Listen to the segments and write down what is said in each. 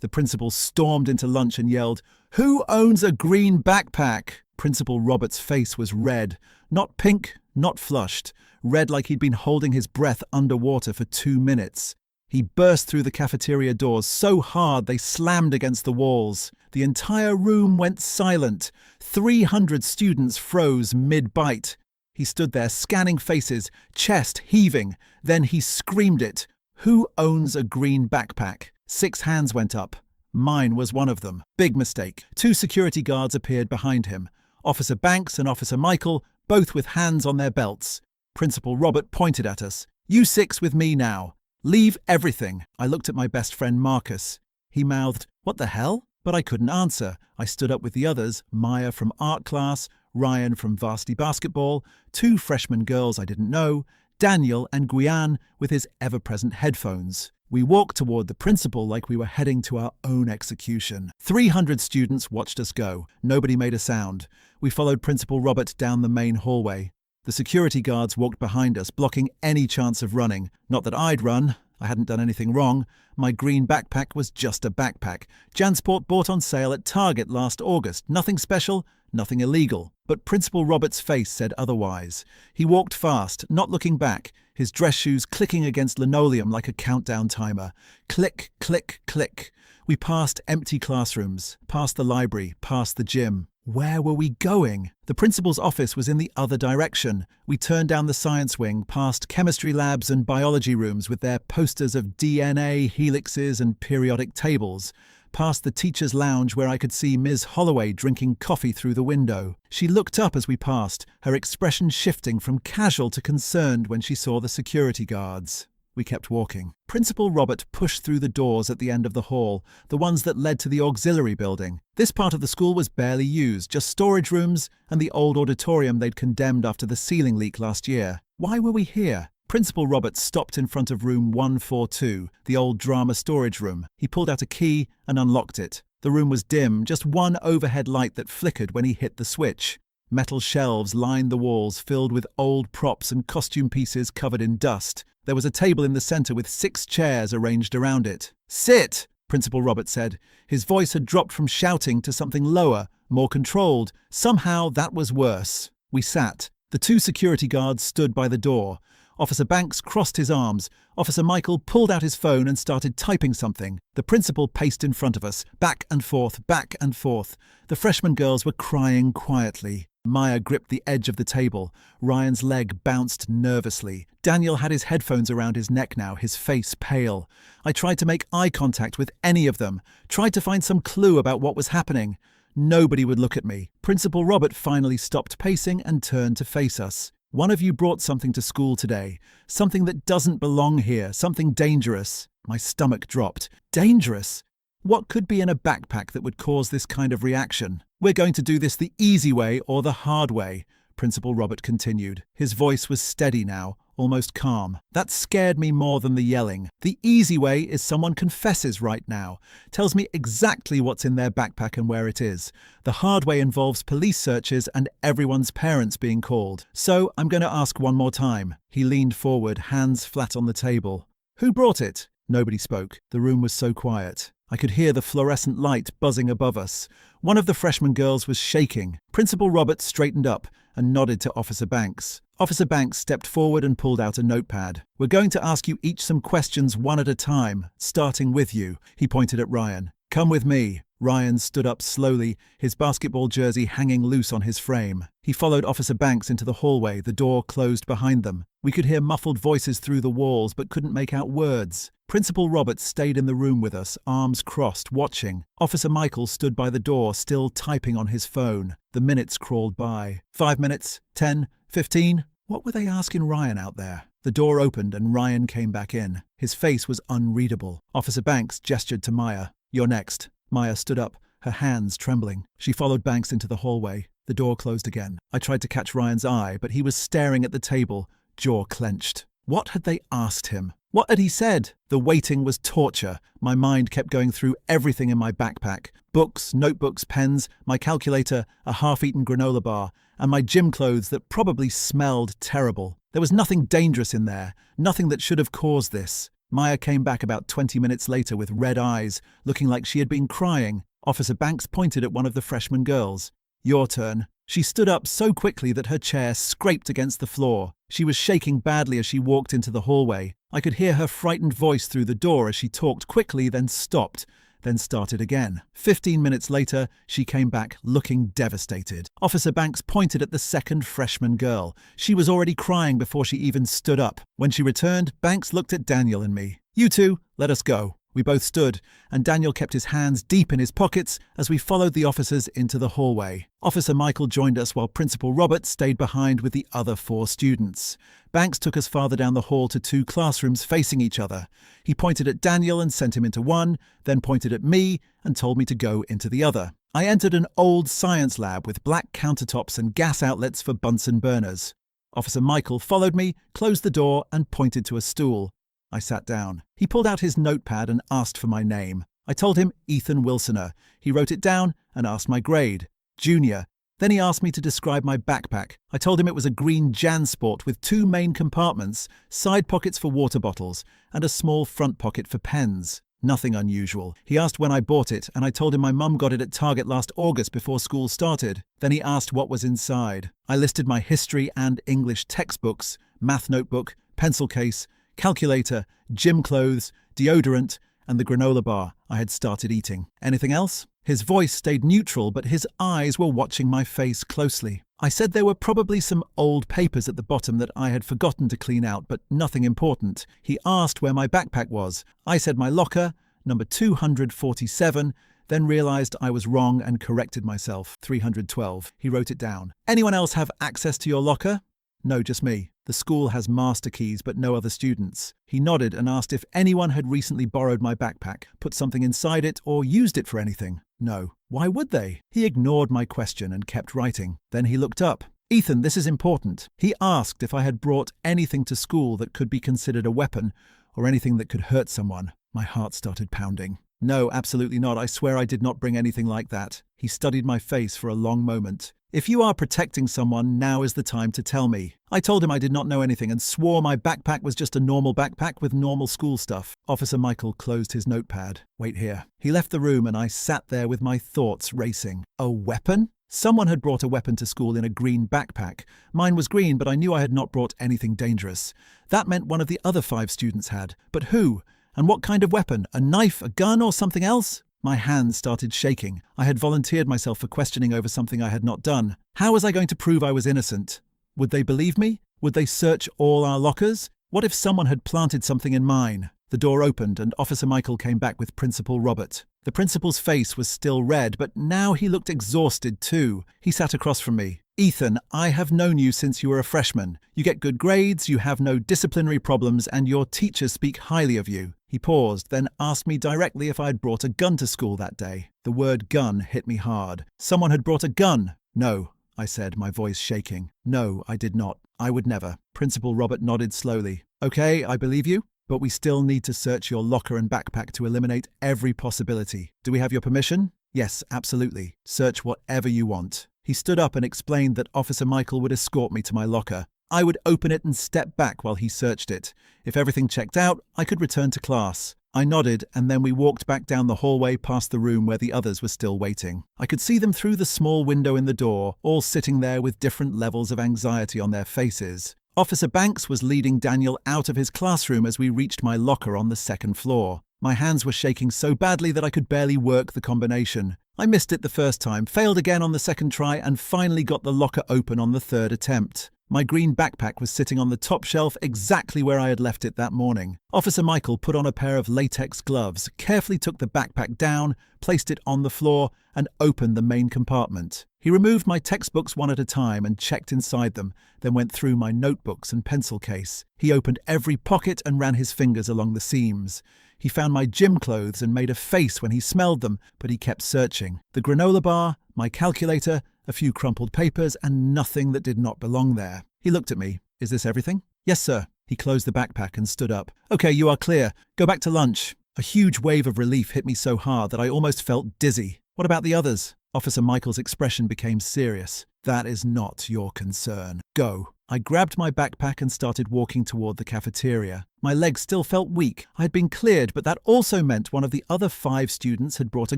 The principal stormed into lunch and yelled, "Who owns a green backpack?" Principal Robert's face was red. Not pink, not flushed. Red like he'd been holding his breath underwater for 2 minutes. He burst through the cafeteria doors so hard they slammed against the walls. The entire room went silent. 300 students froze mid-bite. He stood there scanning faces, chest heaving. Then he screamed it. "Who owns a green backpack?" 6 hands went up. Mine was one of them. Big mistake. 2 security guards appeared behind him. Officer Banks and Officer Michael, both with hands on their belts. Principal Robert pointed at us. "You 6 with me now. Leave everything." I looked at my best friend Marcus. He mouthed, "What the hell?" But I couldn't answer. I stood up with the others, Maya from art class, Ryan from varsity basketball, 2 freshman girls I didn't know, Daniel and Guyan with his ever-present headphones. We walked toward the principal like we were heading to our own execution. 300 students watched us go. Nobody made a sound. We followed Principal Robert down the main hallway. The security guards walked behind us, blocking any chance of running. Not that I'd run. I hadn't done anything wrong. My green backpack was just a backpack. Jansport bought on sale at Target last August. Nothing special, nothing illegal. But Principal Robert's face said otherwise. He walked fast, not looking back, his dress shoes clicking against linoleum like a countdown timer. Click, click, click. We passed empty classrooms, past the library, past the gym. Where were we going? The principal's office was in the other direction. We turned down the science wing, past chemistry labs and biology rooms with their posters of DNA, helixes and periodic tables, past the teacher's lounge where I could see Ms. Holloway drinking coffee through the window. She looked up as we passed, her expression shifting from casual to concerned when she saw the security guards. We kept walking. Principal Robert pushed through the doors at the end of the hall, the ones that led to the auxiliary building. This part of the school was barely used, just storage rooms and the old auditorium they'd condemned after the ceiling leak last year. Why were we here? Principal Robert stopped in front of room 142, the old drama storage room. He pulled out a key and unlocked it. The room was dim, just one overhead light that flickered when he hit the switch. Metal shelves lined the walls, filled with old props and costume pieces covered in dust. There was a table in the center with 6 chairs arranged around it. "Sit!" Principal Robert said. His voice had dropped from shouting to something lower, more controlled. Somehow that was worse. We sat. The 2 security guards stood by the door. Officer Banks crossed his arms. Officer Michael pulled out his phone and started typing something. The principal paced in front of us, back and forth, back and forth. The freshman girls were crying quietly. Maya gripped the edge of the table. Ryan's leg bounced nervously. Daniel had his headphones around his neck now, his face pale. I tried to make eye contact with any of them, tried to find some clue about what was happening. Nobody would look at me. Principal Robert finally stopped pacing and turned to face us. "One of you brought something to school today. Something that doesn't belong here, something dangerous." My stomach dropped. Dangerous? What could be in a backpack that would cause this kind of reaction? "We're going to do this the easy way or the hard way," Principal Robert continued. His voice was steady now, almost calm. That scared me more than the yelling. The easy way is someone confesses right now, tells me exactly what's in their backpack and where it is. The hard way involves police searches and everyone's parents being called. So I'm going to ask one more time. He leaned forward, hands flat on the table. "Who brought it?" Nobody spoke. The room was so quiet. I could hear the fluorescent light buzzing above us. One of the freshman girls was shaking. Principal Robert straightened up and nodded to Officer Banks. Officer Banks stepped forward and pulled out a notepad. "We're going to ask you each some questions one at a time, starting with you." He pointed at Ryan. "Come with me." Ryan stood up slowly, his basketball jersey hanging loose on his frame. He followed Officer Banks into the hallway, the door closed behind them. We could hear muffled voices through the walls but couldn't make out words. Principal Roberts stayed in the room with us, arms crossed, watching. Officer Michael stood by the door, still typing on his phone. The minutes crawled by. 5 minutes, 10, 15. What were they asking Ryan out there? The door opened and Ryan came back in. His face was unreadable. Officer Banks gestured to Maya. "You're next." Maya stood up, her hands trembling. She followed Banks into the hallway. The door closed again. I tried to catch Ryan's eye, but he was staring at the table, jaw clenched. What had they asked him? What had he said? The waiting was torture. My mind kept going through everything in my backpack. Books, notebooks, pens, my calculator, a half-eaten granola bar, and my gym clothes that probably smelled terrible. There was nothing dangerous in there, nothing that should have caused this. Maya came back about 20 minutes later with red eyes, looking like she had been crying. Officer Banks pointed at one of the freshman girls. "Your turn." She stood up so quickly that her chair scraped against the floor. She was shaking badly as she walked into the hallway. I could hear her frightened voice through the door as she talked quickly, then stopped, then started again. 15 minutes later, she came back looking devastated. Officer Banks pointed at the second freshman girl. She was already crying before she even stood up. When she returned, Banks looked at Daniel and me. "You two, let us go." We both stood, and Daniel kept his hands deep in his pockets as we followed the officers into the hallway. Officer Michael joined us while Principal Robert stayed behind with the other 4 students. Banks took us farther down the hall to 2 classrooms facing each other. He pointed at Daniel and sent him into one, then pointed at me and told me to go into the other. I entered an old science lab with black countertops and gas outlets for Bunsen burners. Officer Michael followed me, closed the door, and pointed to a stool. I sat down. He pulled out his notepad and asked for my name. I told him Ethan Wilsoner. He wrote it down and asked my grade, junior. Then he asked me to describe my backpack. I told him it was a green JanSport with 2 main compartments, side pockets for water bottles, and a small front pocket for pens. Nothing unusual. He asked when I bought it, and I told him my mum got it at Target last August before school started. Then he asked what was inside. I listed my history and English textbooks, math notebook, pencil case, calculator, gym clothes, deodorant, and the granola bar I had started eating. Anything else? His voice stayed neutral, but his eyes were watching my face closely. I said there were probably some old papers at the bottom that I had forgotten to clean out, but nothing important. He asked where my backpack was. I said my locker, number 247, then realized I was wrong and corrected myself. 312. He wrote it down. "Anyone else have access to your locker?" "No, just me. The school has master keys, but no other students." He nodded and asked if anyone had recently borrowed my backpack, put something inside it, or used it for anything. No. Why would they? He ignored my question and kept writing. Then he looked up. "Ethan, this is important." He asked if I had brought anything to school that could be considered a weapon, or anything that could hurt someone. My heart started pounding. "No, absolutely not. I swear I did not bring anything like that." He studied my face for a long moment. "If you are protecting someone, now is the time to tell me." I told him I did not know anything and swore my backpack was just a normal backpack with normal school stuff. Officer Michael closed his notepad. "Wait here." He left the room and I sat there with my thoughts racing. A weapon? Someone had brought a weapon to school in a green backpack. Mine was green, but I knew I had not brought anything dangerous. That meant one of the other 5 students had. But who? And what kind of weapon? A knife, a gun, or something else? My hands started shaking. I had volunteered myself for questioning over something I had not done. How was I going to prove I was innocent? Would they believe me? Would they search all our lockers? What if someone had planted something in mine? The door opened and Officer Michael came back with Principal Robert. The principal's face was still red, but now he looked exhausted too. He sat across from me. "Ethan, I have known you since you were a freshman. You get good grades, you have no disciplinary problems, and your teachers speak highly of you." He paused, then asked me directly if I had brought a gun to school that day. The word gun hit me hard. Someone had brought a gun. "No," I said, my voice shaking. "No, I did not. I would never." Principal Robert nodded slowly. "Okay, I believe you. But we still need to search your locker and backpack to eliminate every possibility. Do we have your permission?" "Yes, absolutely. Search whatever you want." He stood up and explained that Officer Michael would escort me to my locker. I would open it and step back while he searched it. If everything checked out, I could return to class. I nodded, and then we walked back down the hallway past the room where the others were still waiting. I could see them through the small window in the door, all sitting there with different levels of anxiety on their faces. Officer Banks was leading Daniel out of his classroom as we reached my locker on the 2nd floor. My hands were shaking so badly that I could barely work the combination. I missed it the first time, failed again on the 2nd try, and finally got the locker open on the 3rd attempt. My green backpack was sitting on the top shelf exactly where I had left it that morning. Officer Michael put on a pair of latex gloves, carefully took the backpack down, placed it on the floor, and opened the main compartment. He removed my textbooks one at a time and checked inside them, then went through my notebooks and pencil case. He opened every pocket and ran his fingers along the seams. He found my gym clothes and made a face when he smelled them, but he kept searching. The granola bar, my calculator, a few crumpled papers, and nothing that did not belong there. He looked at me. "Is this everything?" "Yes, sir." He closed the backpack and stood up. "Okay, you are clear. Go back to lunch." A huge wave of relief hit me so hard that I almost felt dizzy. "What about the others?" Officer Michael's expression became serious. "That is not your concern. Go." I grabbed my backpack and started walking toward the cafeteria. My legs still felt weak. I had been cleared, but that also meant one of the other 5 students had brought a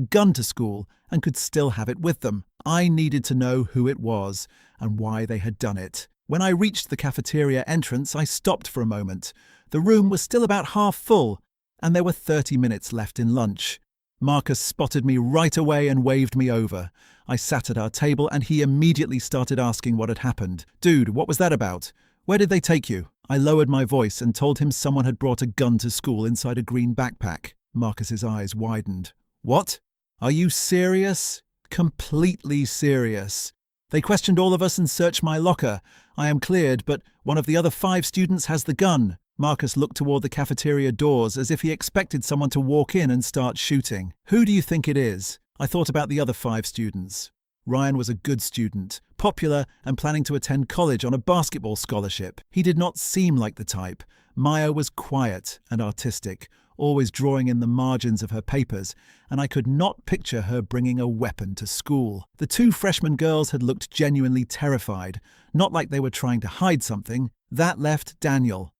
gun to school and could still have it with them. I needed to know who it was and why they had done it. When I reached the cafeteria entrance, I stopped for a moment. The room was still about half full, and there were 30 minutes left in lunch. Marcus spotted me right away and waved me over. I sat at our table and he immediately started asking what had happened. "Dude, what was that about? Where did they take you?" I lowered my voice and told him someone had brought a gun to school inside a green backpack. Marcus's eyes widened. "What? Are you serious?" "Completely serious. They questioned all of us and searched my locker. I am cleared, but one of the other 5 students has the gun." Marcus looked toward the cafeteria doors as if he expected someone to walk in and start shooting. "Who do you think it is?" I thought about the other 5 students. Ryan was a good student, popular and planning to attend college on a basketball scholarship. He did not seem like the type. Maya was quiet and artistic, always drawing in the margins of her papers, and I could not picture her bringing a weapon to school. The 2 freshman girls had looked genuinely terrified, not like they were trying to hide something. That left Daniel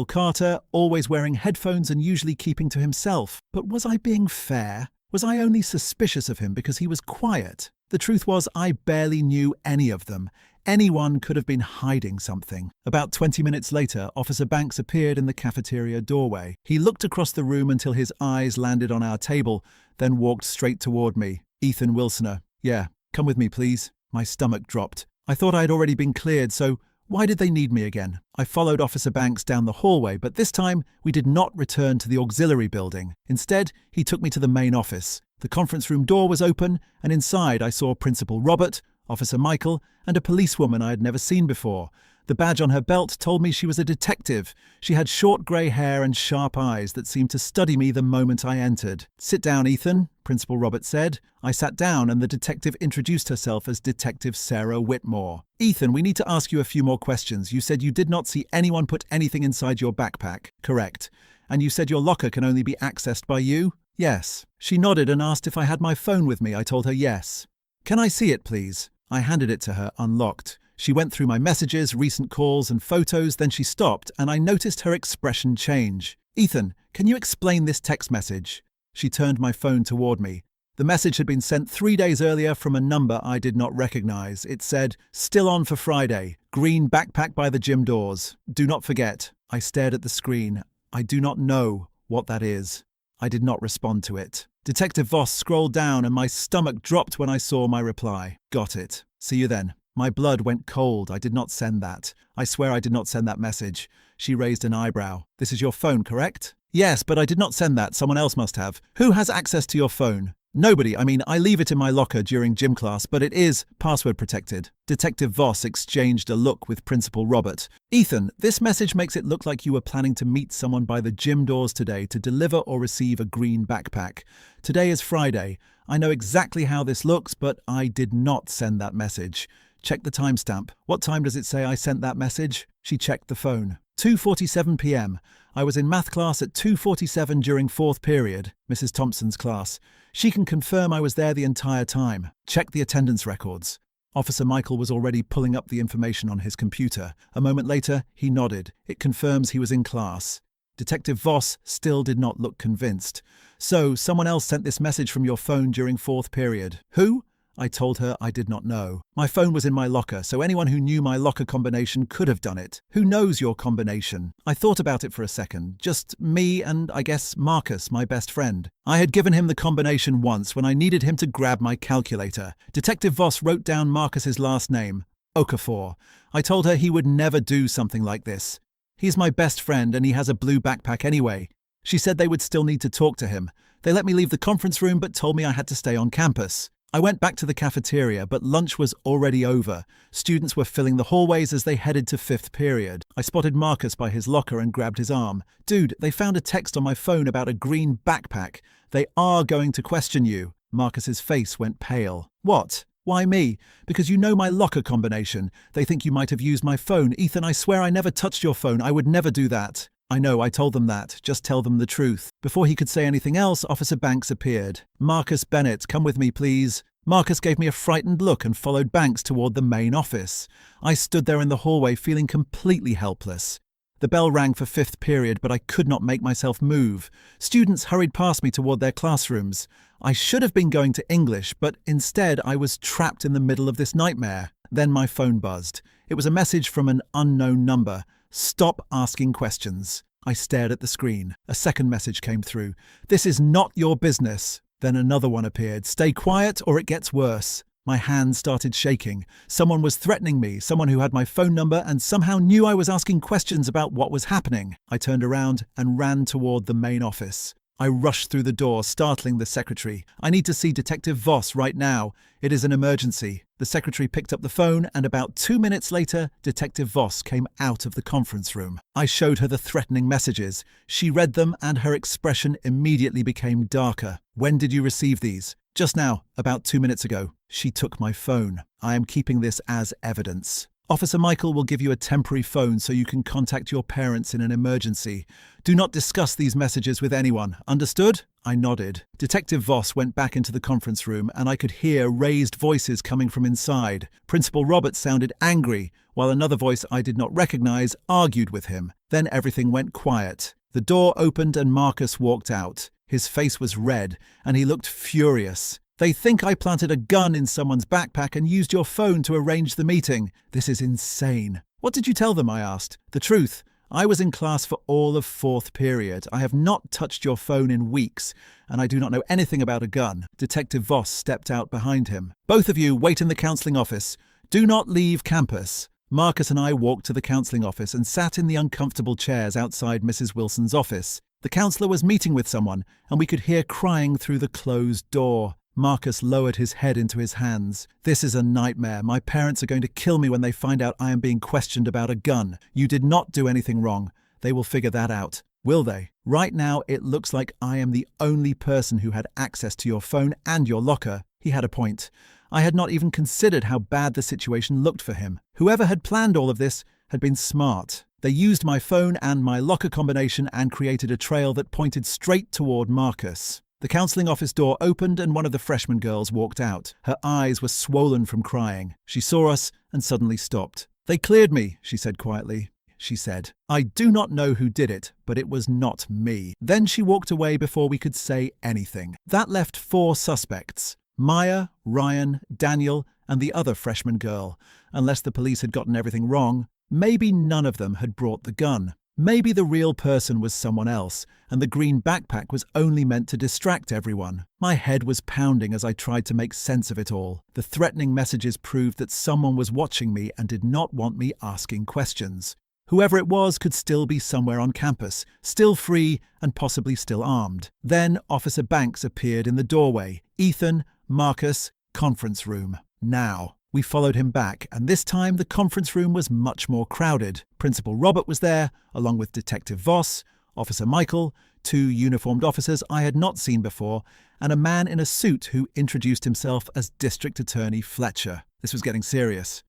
Carter, always wearing headphones and usually keeping to himself. But was I being fair? Was I only suspicious of him because he was quiet? The truth was, I barely knew any of them. Anyone could have been hiding something. About 20 minutes later, Officer Banks appeared in the cafeteria doorway. He looked across the room until his eyes landed on our table, then walked straight toward me. "Ethan Wilsoner. Yeah, come with me, please." My stomach dropped. I thought I had already been cleared, so why did they need me again? I followed Officer Banks down the hallway, but this time we did not return to the auxiliary building. Instead, he took me to the main office. The conference room door was open, and inside I saw Principal Robert, Officer Michael, and a policewoman I had never seen before. The badge on her belt told me she was a detective. She had short grey hair and sharp eyes that seemed to study me the moment I entered. "Sit down, Ethan," Principal Robert said. I sat down and the detective introduced herself as Detective Sarah Whitmore. "Ethan, we need to ask you a few more questions. You said you did not see anyone put anything inside your backpack." "Correct. And you said your locker can only be accessed by you?" "Yes." She nodded and asked if I had my phone with me. I told her yes. "Can I see it, please?" I handed it to her unlocked. She went through my messages, recent calls and photos, then she stopped and I noticed her expression change. "Ethan, can you explain this text message?" She turned my phone toward me. The message had been sent 3 days earlier from a number I did not recognize. It said, "Still on for Friday. Green backpack by the gym doors. Do not forget." I stared at the screen. I do not know what that is. I did not respond to it. Detective Voss scrolled down and my stomach dropped when I saw my reply. "Got it. See you then." My blood went cold. I did not send that. I swear I did not send that message. She raised an eyebrow. "This is your phone, correct?" "Yes, but I did not send that. Someone else must have." "Who has access to your phone?" "Nobody. I leave it in my locker during gym class, but it is password protected." Detective Voss exchanged a look with Principal Robert. "Ethan, this message makes it look like you were planning to meet someone by the gym doors today to deliver or receive a green backpack. Today is Friday. I know exactly how this looks, but I did not send that message. Check the timestamp. What time does it say I sent that message?" She checked the phone. 2:47 p.m. I was in math class at 2:47 during 4th period, Mrs. Thompson's class. She can confirm I was there the entire time. Check the attendance records. Officer Michael was already pulling up the information on his computer. A moment later, he nodded. It confirms he was in class. Detective Voss still did not look convinced. "So, someone else sent this message from your phone during 4th period. Who?" I told her I did not know. "My phone was in my locker, so anyone who knew my locker combination could have done it." "Who knows your combination?" I thought about it for a second. "Just me and, I guess, Marcus, my best friend. I had given him the combination once when I needed him to grab my calculator." Detective Voss wrote down Marcus's last name, Okafor. I told her he would never do something like this. "He's my best friend and he has a blue backpack anyway." She said they would still need to talk to him. They let me leave the conference room but told me I had to stay on campus. I went back to the cafeteria, but lunch was already over. Students were filling the hallways as they headed to 5th period. I spotted Marcus by his locker and grabbed his arm. "Dude, they found a text on my phone about a green backpack. They are going to question you." Marcus's face went pale. "What? Why me?" "Because you know my locker combination. They think you might have used my phone." "Ethan, I swear I never touched your phone. I would never do that." "I know, I told them that. Just tell them the truth." Before he could say anything else, Officer Banks appeared. "Marcus Bennett, come with me, please." Marcus gave me a frightened look and followed Banks toward the main office. I stood there in the hallway feeling completely helpless. The bell rang for fifth period, but I could not make myself move. Students hurried past me toward their classrooms. I should have been going to English, but instead I was trapped in the middle of this nightmare. Then my phone buzzed. It was a message from an unknown number. "Stop asking questions." I stared at the screen. A second message came through. "This is not your business." Then another one appeared. "Stay quiet or it gets worse." My hands started shaking. Someone was threatening me, someone who had my phone number and somehow knew I was asking questions about what was happening. I turned around and ran toward the main office. I rushed through the door, startling the secretary. "I need to see Detective Voss right now. It is an emergency." The secretary picked up the phone, and about 2 minutes later, Detective Voss came out of the conference room. I showed her the threatening messages. She read them, and her expression immediately became darker. "When did you receive these?" "Just now, about 2 minutes ago." She took my phone. "I am keeping this as evidence. Officer Michael will give you a temporary phone so you can contact your parents in an emergency. Do not discuss these messages with anyone. Understood?" I nodded. Detective Voss went back into the conference room and I could hear raised voices coming from inside. Principal Roberts sounded angry, while another voice I did not recognize argued with him. Then everything went quiet. The door opened and Marcus walked out. His face was red and he looked furious. "They think I planted a gun in someone's backpack and used your phone to arrange the meeting. This is insane." "What did you tell them?" I asked. "The truth. I was in class for all of fourth period. I have not touched your phone in weeks, and I do not know anything about a gun." Detective Voss stepped out behind him. "Both of you wait in the counselling office. Do not leave campus." Marcus and I walked to the counselling office and sat in the uncomfortable chairs outside Mrs. Wilson's office. The counsellor was meeting with someone, and we could hear crying through the closed door. Marcus lowered his head into his hands. "This is a nightmare. My parents are going to kill me when they find out I am being questioned about a gun. You did not do anything wrong. They will figure that out. Will they? Right now, it looks like I am the only person who had access to your phone and your locker." He had a point. I had not even considered how bad the situation looked for him. Whoever had planned all of this had been smart. They used my phone and my locker combination and created a trail that pointed straight toward Marcus. The counselling office door opened and one of the freshman girls walked out. Her eyes were swollen from crying. She saw us and suddenly stopped. "They cleared me," she said quietly. She said, "I do not know who did it, but it was not me." Then she walked away before we could say anything. That left 4 suspects: Maya, Ryan, Daniel, and the other freshman girl. Unless the police had gotten everything wrong, maybe none of them had brought the gun. Maybe the real person was someone else, and the green backpack was only meant to distract everyone. My head was pounding as I tried to make sense of it all. The threatening messages proved that someone was watching me and did not want me asking questions. Whoever it was could still be somewhere on campus, still free and possibly still armed. Then Officer Banks appeared in the doorway. "Ethan, Marcus, conference room. Now." We followed him back, and this time the conference room was much more crowded. Principal Robert was there, along with Detective Voss, Officer Michael, 2 uniformed officers I had not seen before, and a man in a suit who introduced himself as District Attorney Fletcher. This was getting serious.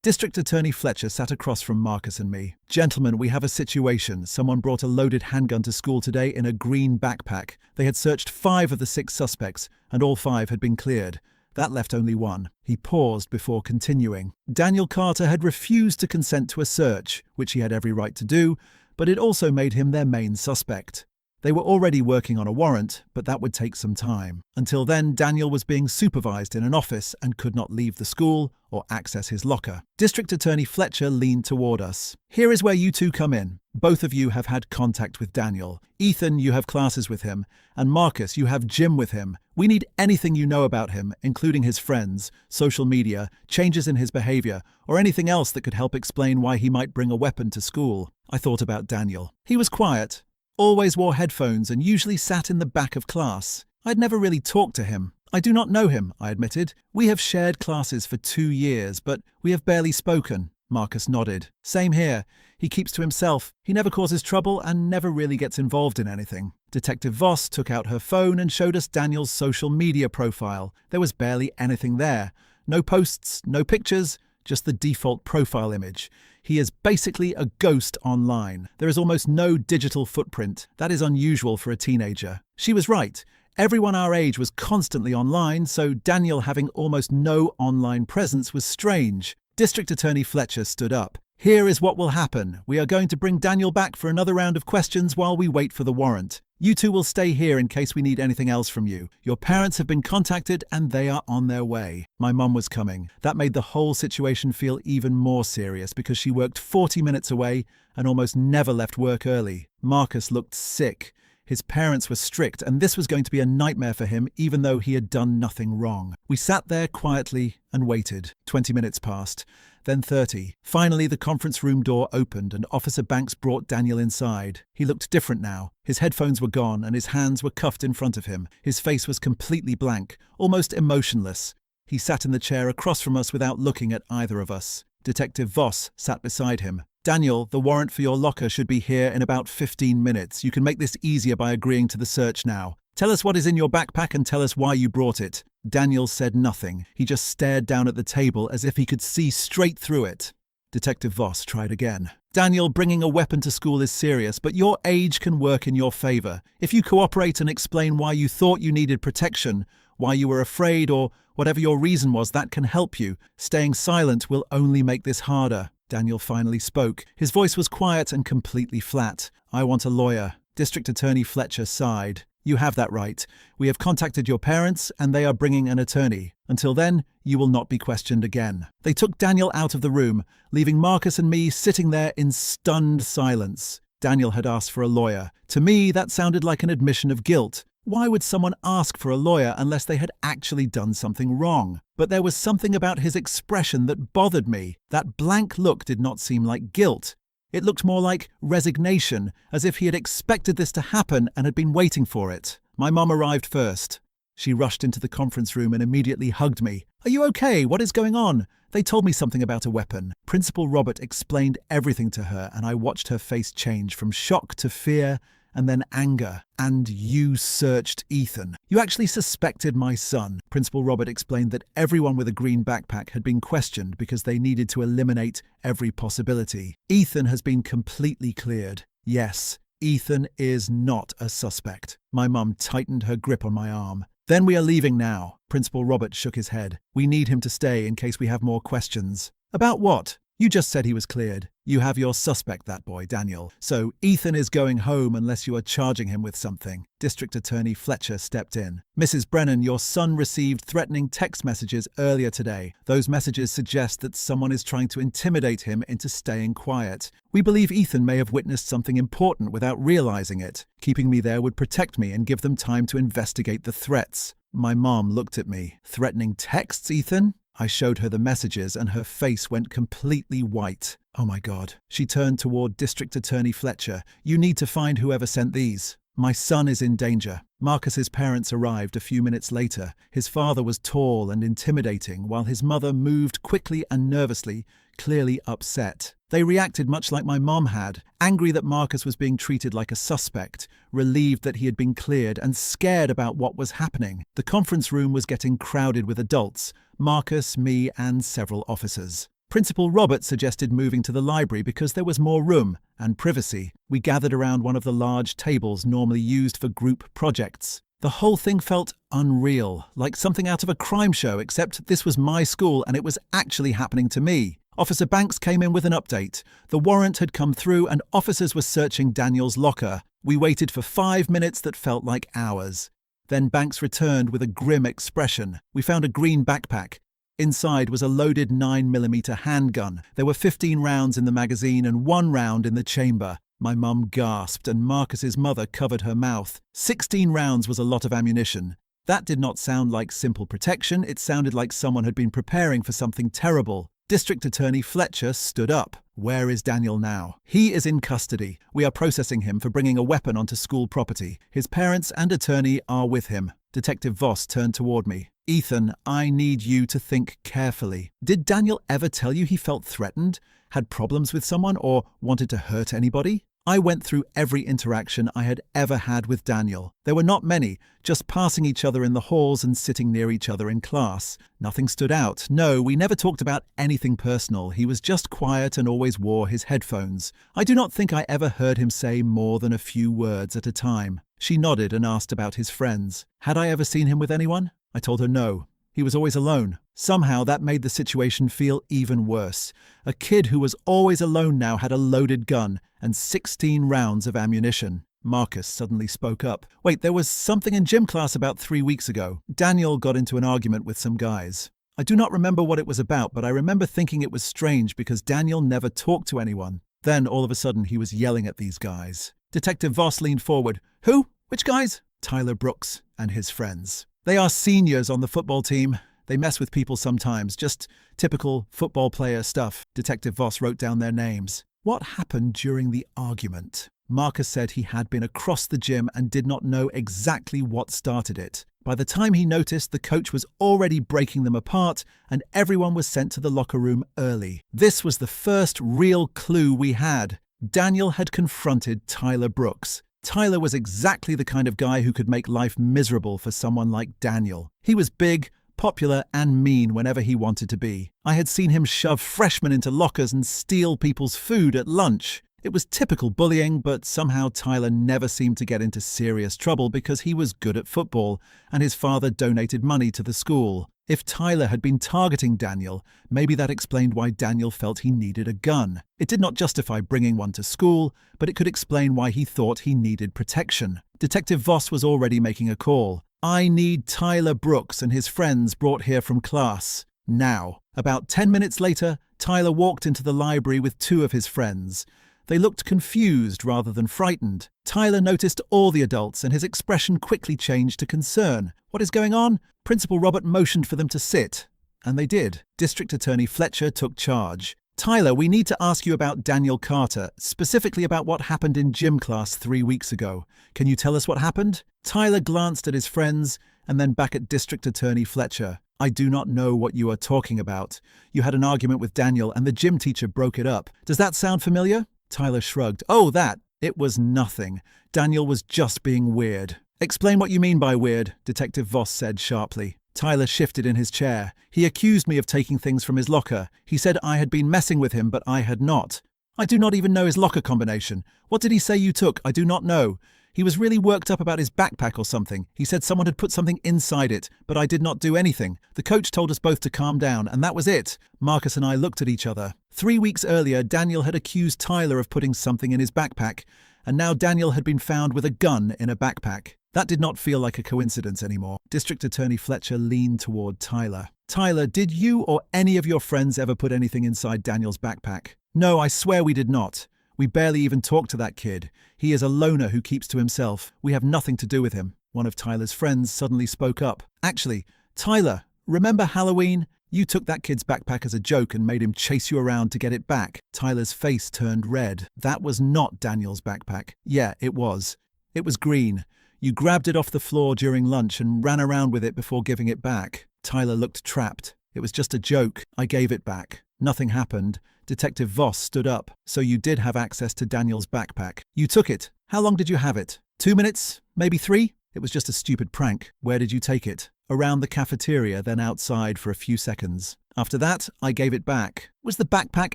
District Attorney Fletcher sat across from Marcus and me. "Gentlemen, we have a situation. Someone brought a loaded handgun to school today in a green backpack. They had searched 5 of the 6 suspects, and all 5 had been cleared. That left only 1. He paused before continuing. "Daniel Carter had refused to consent to a search, which he had every right to do, but it also made him their main suspect. They were already working on a warrant, but that would take some time. Until then, Daniel was being supervised in an office and could not leave the school or access his locker." District Attorney Fletcher leaned toward us. "Here is where you 2 come in. Both of you have had contact with Daniel. Ethan, you have classes with him. And Marcus, you have gym with him. We need anything you know about him, including his friends, social media, changes in his behavior, or anything else that could help explain why he might bring a weapon to school." I thought about Daniel. He was quiet, always wore headphones, and usually sat in the back of class. I'd never really talked to him. "I do not know him," I admitted. "We have shared classes for 2 years, but we have barely spoken." Marcus nodded. "Same here. He keeps to himself. He never causes trouble and never really gets involved in anything." Detective Voss took out her phone and showed us Daniel's social media profile. There was barely anything there. No posts, no pictures, just the default profile image. He is basically a ghost online. There is almost no digital footprint. That is unusual for a teenager. She was right. Everyone our age was constantly online, so Daniel having almost no online presence was strange. District Attorney Fletcher stood up. Here is what will happen. We are going to bring Daniel back for another round of questions while we wait for the warrant. You two will stay here in case we need anything else from you. Your parents have been contacted and they are on their way. My mum was coming. That made the whole situation feel even more serious because she worked 40 minutes away and almost never left work early. Marcus looked sick. His parents were strict, and this was going to be a nightmare for him, even though he had done nothing wrong. We sat there quietly and waited. 20 minutes passed, then 30. Finally, the conference room door opened, and Officer Banks brought Daniel inside. He looked different now. His headphones were gone, and his hands were cuffed in front of him. His face was completely blank, almost emotionless. He sat in the chair across from us without looking at either of us. Detective Voss sat beside him. Daniel, the warrant for your locker should be here in about 15 minutes. You can make this easier by agreeing to the search now. Tell us what is in your backpack and tell us why you brought it. Daniel said nothing. He just stared down at the table as if he could see straight through it. Detective Voss tried again. Daniel, bringing a weapon to school is serious, but your age can work in your favor. If you cooperate and explain why you thought you needed protection, why you were afraid, or whatever your reason was, that can help you. Staying silent will only make this harder. Daniel finally spoke. His voice was quiet and completely flat. I want a lawyer. District Attorney Fletcher sighed. You have that right. We have contacted your parents and they are bringing an attorney. Until then, you will not be questioned again. They took Daniel out of the room, leaving Marcus and me sitting there in stunned silence. Daniel had asked for a lawyer. To me, that sounded like an admission of guilt. Why would someone ask for a lawyer unless they had actually done something wrong? But there was something about his expression that bothered me. That blank look did not seem like guilt. It looked more like resignation, as if he had expected this to happen and had been waiting for it. My mum arrived first. She rushed into the conference room and immediately hugged me. Are you okay? What is going on? They told me something about a weapon. Principal Robert explained everything to her, and I watched her face change from shock to fear and then anger. And you searched Ethan. You actually suspected my son. Principal Robert explained that everyone with a green backpack had been questioned because they needed to eliminate every possibility. Ethan has been completely cleared. Yes, Ethan is not a suspect. My mum tightened her grip on my arm. Then we are leaving now. Principal Robert shook his head. We need him to stay in case we have more questions. About what? You just said he was cleared. You have your suspect, that boy, Daniel. So Ethan is going home unless you are charging him with something. District Attorney Fletcher stepped in. Mrs. Brennan, your son received threatening text messages earlier today. Those messages suggest that someone is trying to intimidate him into staying quiet. We believe Ethan may have witnessed something important without realizing it. Keeping me there would protect me and give them time to investigate the threats. My mom looked at me. Threatening texts, Ethan? I showed her the messages and her face went completely white. Oh my God. She turned toward District Attorney Fletcher. You need to find whoever sent these. My son is in danger. Marcus's parents arrived a few minutes later. His father was tall and intimidating, while his mother moved quickly and nervously, clearly upset. They reacted much like my mom had, angry that Marcus was being treated like a suspect, relieved that he had been cleared, and scared about what was happening. The conference room was getting crowded with adults, Marcus, me, and several officers. Principal Robert suggested moving to the library because there was more room and privacy. We gathered around one of the large tables normally used for group projects. The whole thing felt unreal, like something out of a crime show, except this was my school and it was actually happening to me. Officer Banks came in with an update. The warrant had come through and officers were searching Daniel's locker. We waited for 5 minutes that felt like hours. Then Banks returned with a grim expression. We found a green backpack. Inside was a loaded 9mm handgun. There were 15 rounds in the magazine and 1 round in the chamber. My mum gasped and Marcus's mother covered her mouth. 16 rounds was a lot of ammunition. That did not sound like simple protection. It sounded like someone had been preparing for something terrible. District Attorney Fletcher stood up. Where is Daniel now? He is in custody. We are processing him for bringing a weapon onto school property. His parents and attorney are with him. Detective Voss turned toward me. Ethan, I need you to think carefully. Did Daniel ever tell you he felt threatened, had problems with someone, or wanted to hurt anybody? I went through every interaction I had ever had with Daniel. There were not many, just passing each other in the halls and sitting near each other in class. Nothing stood out. No, we never talked about anything personal. He was just quiet and always wore his headphones. I do not think I ever heard him say more than a few words at a time. She nodded and asked about his friends. Had I ever seen him with anyone? I told her no. He was always alone. Somehow that made the situation feel even worse. A kid who was always alone now had a loaded gun and 16 rounds of ammunition. Marcus suddenly spoke up. Wait, there was something in gym class about 3 weeks ago. Daniel got into an argument with some guys. I do not remember what it was about, but I remember thinking it was strange because Daniel never talked to anyone. Then, all of a sudden, he was yelling at these guys. Detective Voss leaned forward. Who? Which guys? Tyler Brooks and his friends. They are seniors on the football team. They mess with people sometimes, just typical football player stuff. Detective Voss wrote down their names. What happened during the argument? Marcus said he had been across the gym and did not know exactly what started it. By the time he noticed, the coach was already breaking them apart and everyone was sent to the locker room early. This was the first real clue we had. Daniel had confronted Tyler Brooks. Tyler was exactly the kind of guy who could make life miserable for someone like Daniel. He was big, popular, and mean whenever he wanted to be. I had seen him shove freshmen into lockers and steal people's food at lunch. It was typical bullying, but somehow Tyler never seemed to get into serious trouble because he was good at football and his father donated money to the school. If Tyler had been targeting Daniel, maybe that explained why Daniel felt he needed a gun. It did not justify bringing one to school, but it could explain why he thought he needed protection. Detective Voss was already making a call. I need Tyler Brooks and his friends brought here from class. Now. About 10 minutes later, Tyler walked into the library with 2 of his friends. They looked confused rather than frightened. Tyler noticed all the adults and his expression quickly changed to concern. What is going on? Principal Robert motioned for them to sit. And they did. District Attorney Fletcher took charge. Tyler, we need to ask you about Daniel Carter, specifically about what happened in gym class 3 weeks ago. Can you tell us what happened? Tyler glanced at his friends and then back at District Attorney Fletcher. I do not know what you are talking about. You had an argument with Daniel and the gym teacher broke it up. Does that sound familiar? Tyler shrugged. Oh, that. It was nothing. Daniel was just being weird. Explain what you mean by weird, Detective Voss said sharply. Tyler shifted in his chair. He accused me of taking things from his locker. He said I had been messing with him, but I had not. I do not even know his locker combination. What did he say you took? I do not know. He was really worked up about his backpack or something. He said someone had put something inside it, but I did not do anything. The coach told us both to calm down, and that was it. Marcus and I looked at each other. 3 weeks earlier, Daniel had accused Tyler of putting something in his backpack, and now Daniel had been found with a gun in a backpack. That did not feel like a coincidence anymore. District Attorney Fletcher leaned toward Tyler. Tyler, did you or any of your friends ever put anything inside Daniel's backpack? No, I swear we did not. We barely even talked to that kid. He is a loner who keeps to himself. We have nothing to do with him. One of Tyler's friends suddenly spoke up. Actually, Tyler, remember Halloween? You took that kid's backpack as a joke and made him chase you around to get it back. Tyler's face turned red. That was not Daniel's backpack. Yeah, it was. It was green. You grabbed it off the floor during lunch and ran around with it before giving it back. Tyler looked trapped. It was just a joke. I gave it back. Nothing happened. Detective Voss stood up. So you did have access to Daniel's backpack. You took it. How long did you have it? 2 minutes? Maybe 3? It was just a stupid prank. Where did you take it? Around the cafeteria, then outside for a few seconds. After that, I gave it back. Was the backpack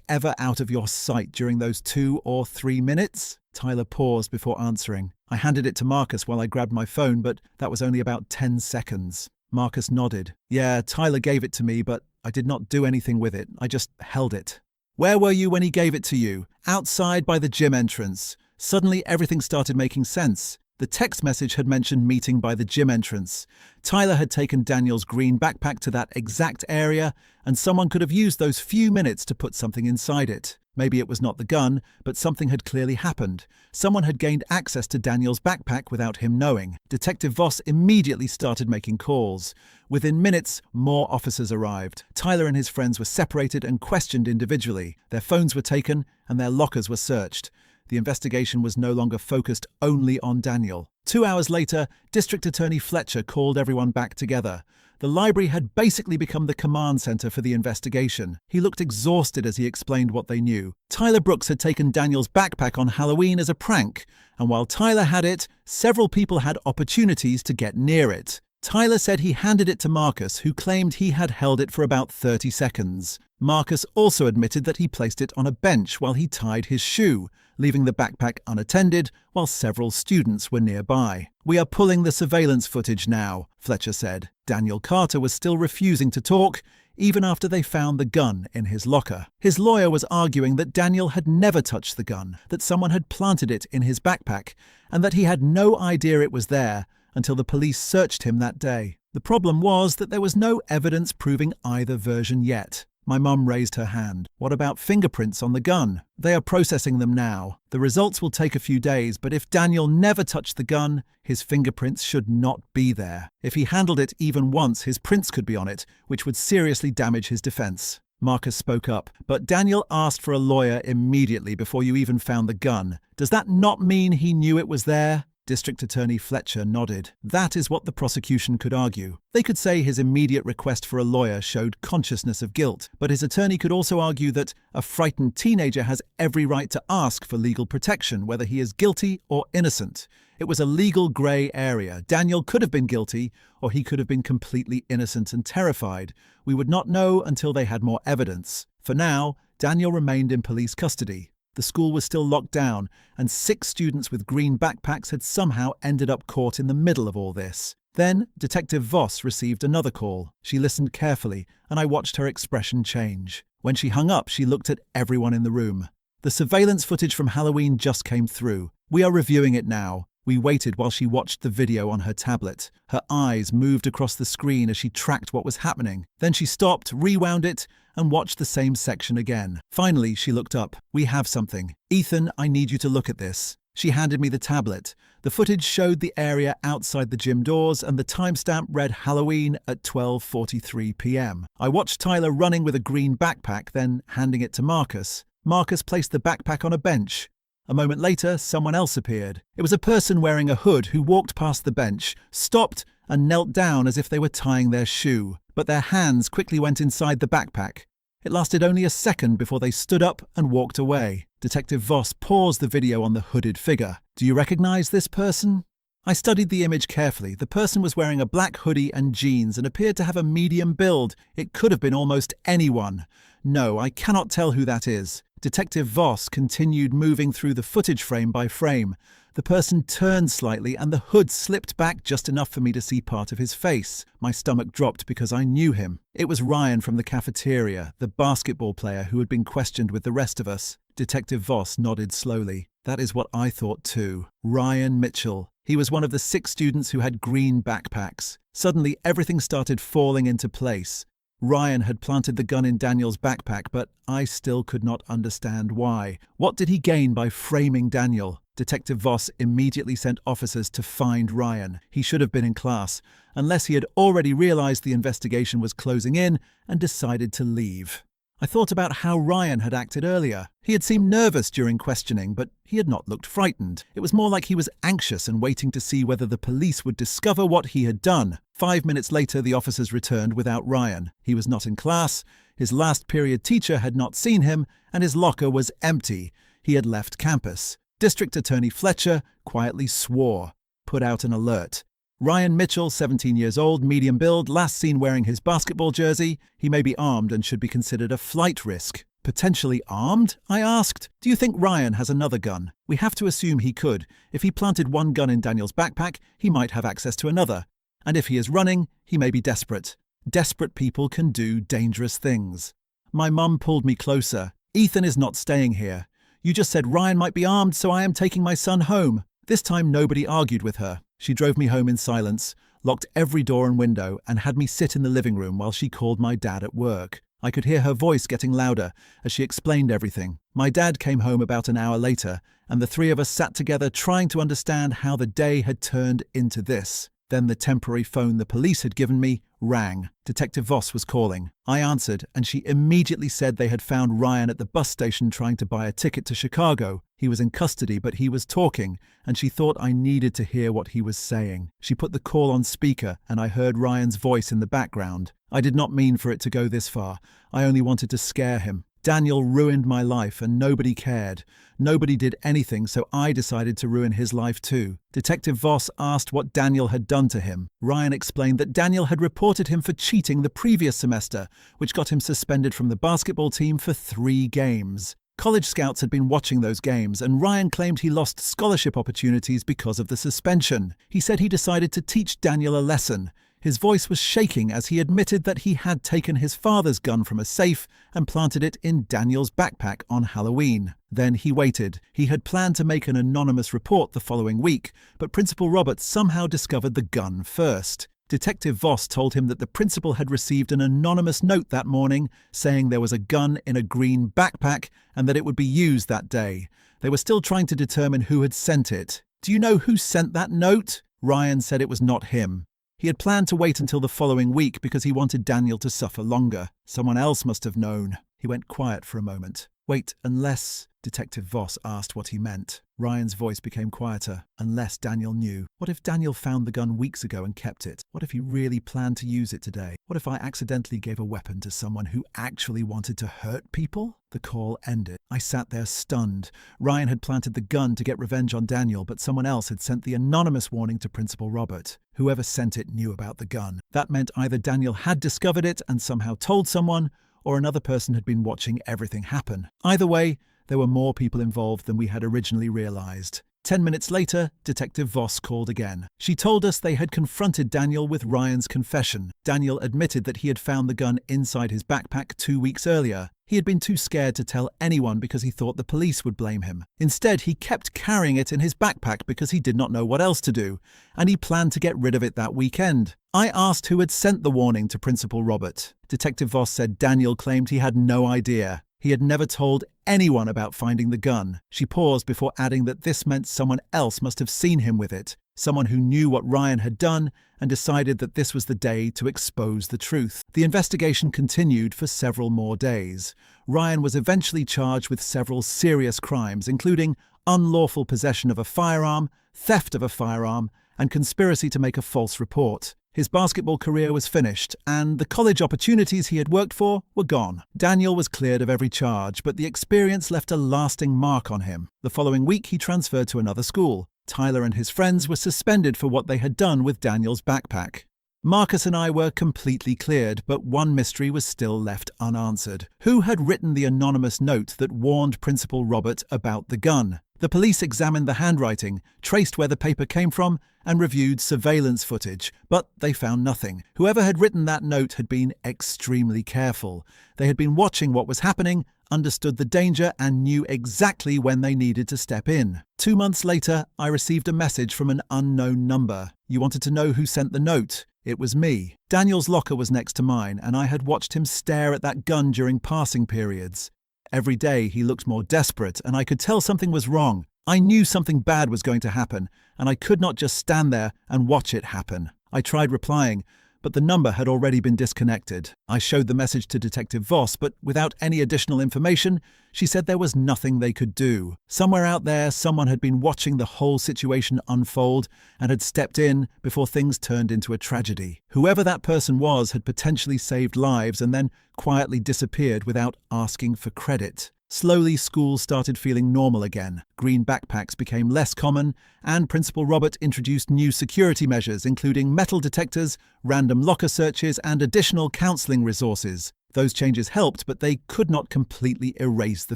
ever out of your sight during those 2 or 3 minutes? Tyler paused before answering. I handed it to Marcus while I grabbed my phone, but that was only about 10 seconds. Marcus nodded. Yeah, Tyler gave it to me, but I did not do anything with it. I just held it. Where were you when he gave it to you? Outside by the gym entrance. Suddenly everything started making sense. The text message had mentioned meeting by the gym entrance. Tyler had taken Daniel's green backpack to that exact area, and someone could have used those few minutes to put something inside it. Maybe it was not the gun, but something had clearly happened. Someone had gained access to Daniel's backpack without him knowing. Detective Voss immediately started making calls. Within minutes, more officers arrived. Tyler and his friends were separated and questioned individually. Their phones were taken and their lockers were searched. The investigation was no longer focused only on Daniel. 2 hours later, District Attorney Fletcher called everyone back together. The library had basically become the command center for the investigation. He looked exhausted as he explained what they knew. Tyler Brooks had taken Daniel's backpack on Halloween as a prank, and while Tyler had it, several people had opportunities to get near it. Tyler said he handed it to Marcus, who claimed he had held it for about 30 seconds. Marcus also admitted that he placed it on a bench while he tied his shoe, leaving the backpack unattended while several students were nearby. "We are pulling the surveillance footage now," Fletcher said. Daniel Carter was still refusing to talk, even after they found the gun in his locker. His lawyer was arguing that Daniel had never touched the gun, that someone had planted it in his backpack, and that he had no idea it was there until the police searched him that day. The problem was that there was no evidence proving either version yet. My mum raised her hand. "What about fingerprints on the gun?" "They are processing them now. The results will take a few days, but if Daniel never touched the gun, his fingerprints should not be there. If he handled it even once, his prints could be on it, which would seriously damage his defense." Marcus spoke up. "But Daniel asked for a lawyer immediately before you even found the gun. Does that not mean he knew it was there?" District Attorney Fletcher nodded. "That is what the prosecution could argue. They could say his immediate request for a lawyer showed consciousness of guilt, but his attorney could also argue that a frightened teenager has every right to ask for legal protection, whether he is guilty or innocent. It was a legal grey area. Daniel could have been guilty, or he could have been completely innocent and terrified. We would not know until they had more evidence. For now, Daniel remained in police custody. The school was still locked down, and 6 students with green backpacks had somehow ended up caught in the middle of all this. Then, Detective Voss received another call. She listened carefully, and I watched her expression change. When she hung up, she looked at everyone in the room. "The surveillance footage from Halloween just came through. We are reviewing it now." We waited while she watched the video on her tablet. Her eyes moved across the screen as she tracked what was happening. Then she stopped, rewound it, and watched the same section again. Finally, she looked up. "We have something. Ethan, I need you to look at this." She handed me the tablet. The footage showed the area outside the gym doors, and the timestamp read Halloween at 12:43 p.m. I watched Tyler running with a green backpack, then handing it to Marcus. Marcus placed the backpack on a bench. A moment later, someone else appeared. It was a person wearing a hood who walked past the bench, stopped, and knelt down as if they were tying their shoe. But their hands quickly went inside the backpack. It lasted only a second before they stood up and walked away. Detective Voss paused the video on the hooded figure. "Do you recognize this person?" I studied the image carefully. The person was wearing a black hoodie and jeans and appeared to have a medium build. It could have been almost anyone. "No, I cannot tell who that is." Detective Voss continued moving through the footage frame by frame. The person turned slightly and the hood slipped back just enough for me to see part of his face. My stomach dropped because I knew him. It was Ryan from the cafeteria, the basketball player who had been questioned with the rest of us. Detective Voss nodded slowly. "That is what I thought too. Ryan Mitchell. He was one of the 6 students who had green backpacks." Suddenly, everything started falling into place. Ryan had planted the gun in Daniel's backpack, but I still could not understand why. What did he gain by framing Daniel? Detective Voss immediately sent officers to find Ryan. He should have been in class, unless he had already realized the investigation was closing in and decided to leave. I thought about how Ryan had acted earlier. He had seemed nervous during questioning, but he had not looked frightened. It was more like he was anxious and waiting to see whether the police would discover what he had done. 5 minutes later, the officers returned without Ryan. He was not in class, his last period teacher had not seen him, and his locker was empty. He had left campus. District Attorney Fletcher quietly swore, put out an alert. Ryan Mitchell, 17 years old, medium build, last seen wearing his basketball jersey. He may be armed and should be considered a flight risk. Potentially armed? I asked. Do you think Ryan has another gun? We have to assume he could. If he planted one gun in Daniel's backpack, he might have access to another. And if he is running, he may be desperate. Desperate people can do dangerous things. My mum pulled me closer. Ethan is not staying here. You just said Ryan might be armed, so I am taking my son home. This time nobody argued with her. She drove me home in silence, locked every door and window, and had me sit in the living room while she called my dad at work. I could hear her voice getting louder as she explained everything. My dad came home about an hour later, and the 3 of us sat together trying to understand how the day had turned into this. Then the temporary phone the police had given me rang. Detective Voss was calling. I answered, and she immediately said they had found Ryan at the bus station trying to buy a ticket to Chicago. He was in custody, but he was talking, and she thought I needed to hear what he was saying. She put the call on speaker, and I heard Ryan's voice in the background. I did not mean for it to go this far. I only wanted to scare him. Daniel ruined my life and nobody cared. Nobody did anything, so I decided to ruin his life too. Detective Voss asked what Daniel had done to him. Ryan explained that Daniel had reported him for cheating the previous semester, which got him suspended from the basketball team for 3 games. College scouts had been watching those games, and Ryan claimed he lost scholarship opportunities because of the suspension. He said he decided to teach Daniel a lesson. His voice was shaking as he admitted that he had taken his father's gun from a safe and planted it in Daniel's backpack on Halloween. Then he waited. He had planned to make an anonymous report the following week, but Principal Roberts somehow discovered the gun first. Detective Voss told him that the principal had received an anonymous note that morning saying there was a gun in a green backpack and that it would be used that day. They were still trying to determine who had sent it. "Do you know who sent that note?" Ryan said it was not him. He had planned to wait until the following week because he wanted Daniel to suffer longer. Someone else must have known. He went quiet for a moment. "Wait, unless—" Detective Voss asked what he meant. Ryan's voice became quieter. "Unless Daniel knew. What if Daniel found the gun weeks ago and kept it? What if he really planned to use it today? What if I accidentally gave a weapon to someone who actually wanted to hurt people?" The call ended. I sat there stunned. Ryan had planted the gun to get revenge on Daniel, but someone else had sent the anonymous warning to Principal Robert. Whoever sent it knew about the gun. That meant either Daniel had discovered it and somehow told someone, or another person had been watching everything happen. Either way, there were more people involved than we had originally realized. 10 minutes later, Detective Voss called again. She told us they had confronted Daniel with Ryan's confession. Daniel admitted that he had found the gun inside his backpack 2 weeks earlier. He had been too scared to tell anyone because he thought the police would blame him. Instead, he kept carrying it in his backpack because he did not know what else to do, and he planned to get rid of it that weekend. I asked who had sent the warning to Principal Robert. Detective Voss said Daniel claimed he had no idea. He had never told anyone about finding the gun. She paused before adding that this meant someone else must have seen him with it, someone who knew what Ryan had done and decided that this was the day to expose the truth. The investigation continued for several more days. Ryan was eventually charged with several serious crimes, including unlawful possession of a firearm, theft of a firearm, and conspiracy to make a false report. His basketball career was finished, and the college opportunities he had worked for were gone. Daniel was cleared of every charge, but the experience left a lasting mark on him. The following week, he transferred to another school. Tyler and his friends were suspended for what they had done with Daniel's backpack. Marcus and I were completely cleared, but one mystery was still left unanswered. Who had written the anonymous note that warned Principal Robert about the gun? The police examined the handwriting, traced where the paper came from, and reviewed surveillance footage, but they found nothing. Whoever had written that note had been extremely careful. They had been watching what was happening, understood the danger, and knew exactly when they needed to step in. 2 months later, I received a message from an unknown number. "You wanted to know who sent the note?" It was me. Daniel's locker was next to mine, and I had watched him stare at that gun during passing periods. Every day he looked more desperate, and I could tell something was wrong. I knew something bad was going to happen, and I could not just stand there and watch it happen. I tried replying, but the number had already been disconnected. I showed the message to Detective Voss, but without any additional information, she said there was nothing they could do. Somewhere out there, someone had been watching the whole situation unfold and had stepped in before things turned into a tragedy. Whoever that person was had potentially saved lives and then quietly disappeared without asking for credit. Slowly, schools started feeling normal again. Green backpacks became less common, and Principal Robert introduced new security measures, including metal detectors, random locker searches, and additional counseling resources. Those changes helped, but they could not completely erase the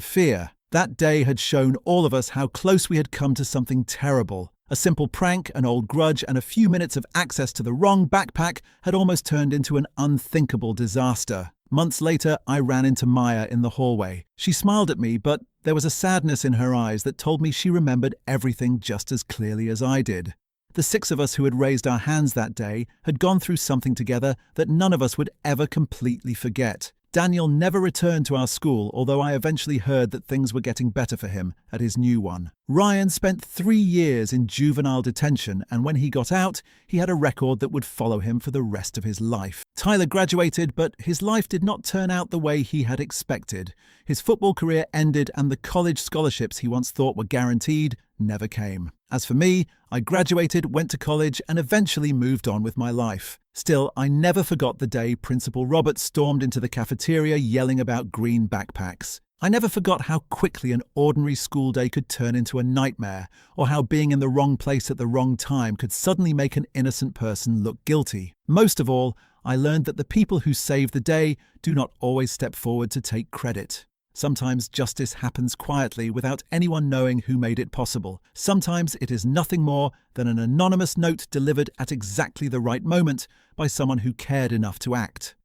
fear. That day had shown all of us how close we had come to something terrible. A simple prank, an old grudge, and a few minutes of access to the wrong backpack had almost turned into an unthinkable disaster. Months later, I ran into Maya in the hallway. She smiled at me, but there was a sadness in her eyes that told me she remembered everything just as clearly as I did. The 6 of us who had raised our hands that day had gone through something together that none of us would ever completely forget. Daniel never returned to our school, although I eventually heard that things were getting better for him at his new one. Ryan spent 3 years in juvenile detention, and when he got out, he had a record that would follow him for the rest of his life. Tyler graduated, but his life did not turn out the way he had expected. His football career ended, and the college scholarships he once thought were guaranteed never came. As for me, I graduated, went to college, and eventually moved on with my life. Still, I never forgot the day Principal Roberts stormed into the cafeteria yelling about green backpacks. I never forgot how quickly an ordinary school day could turn into a nightmare, or how being in the wrong place at the wrong time could suddenly make an innocent person look guilty. Most of all, I learned that the people who save the day do not always step forward to take credit. Sometimes justice happens quietly without anyone knowing who made it possible. Sometimes it is nothing more than an anonymous note delivered at exactly the right moment by someone who cared enough to act.